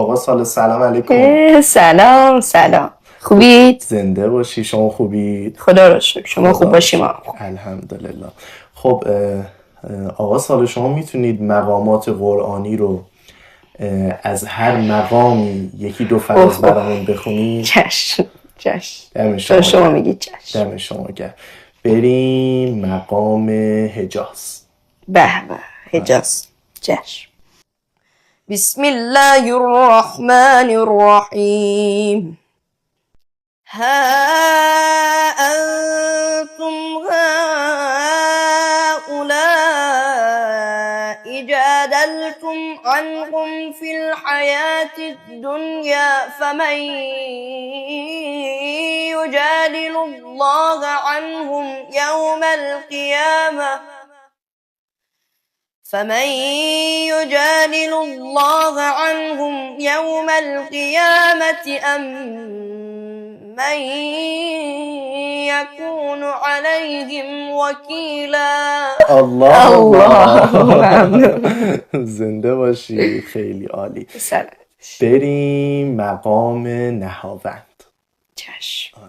آقا سال سلام علیکم. سلام خوبید؟ زنده باشی. شما خوبید؟ خدا رو شکر. شما خوب باشی ما خوب. الحمدلله. خب آقا سال شما میتونید مقامات قرآنی رو از هر مقامی یکی دو فراز برامون بخونید؟ چشم دم شما میگید چشم. دم شما گرم. بریم مقام حجاز. به حجاز. چشم. بسم الله الرحمن الرحیم. ها أنتم هؤلاء جادلتم عنهم في الحياة الدنيا فمن يجادل الله عنهم يوم القيامة أم من يكون عليهم وكيلا. الله زنده باشی. خیلی عالی. بریم مقام نهاوند. چشم.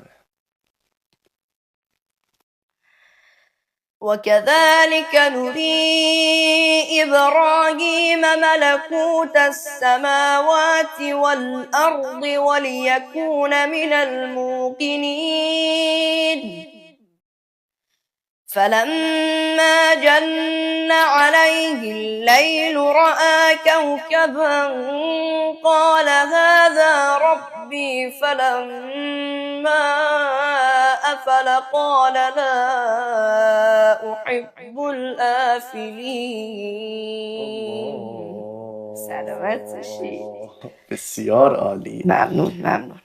وكذلك نري إبراهيم ملكوت السماوات والأرض وليكون من الموقنين فلما جن عليه الليل رأى كوكبا قال هذا ربي فلما أفل قال لا أحب الآفلين. سلامت باشی. بسیار عالی. ممنون.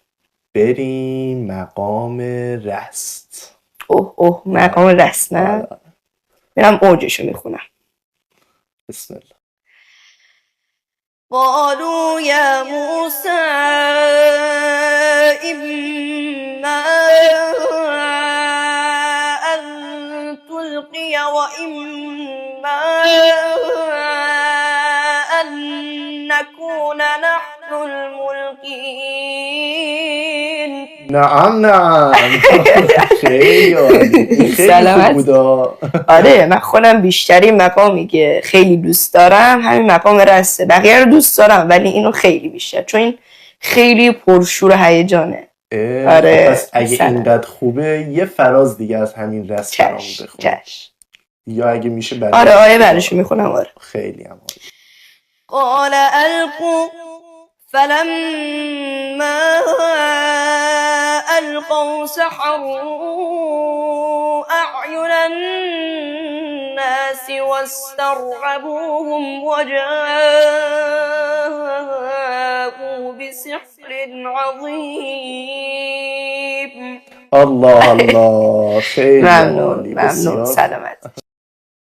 بریم مقام رست. اوه مقام رست نه؟ میرم اوجشو میخونم. بسم الله. قالوا يا موسى إما أن تلقي وإما أن نكون نحن الملقين. نعم خیلی عالی. سلامت. بودا. آره من خودم بیشترین مقامی که خیلی دوست دارم همین مقام رسته. بقیه رو دوست دارم ولی اینو خیلی بیشتر چون این خیلی پرشور و هیجانه. آره پس اگه اینقدر خوبه یه فراز دیگه از همین رست برامون بخون. یا اگه میشه بعد آره برشو میخونم. آره خیلی هم عالی. قال القوا فلما القوا سحروا اعين الناس واسترهبوهم وجاءوا بسحر عظيم. الله خیلی عالی. ممنون. سلامت.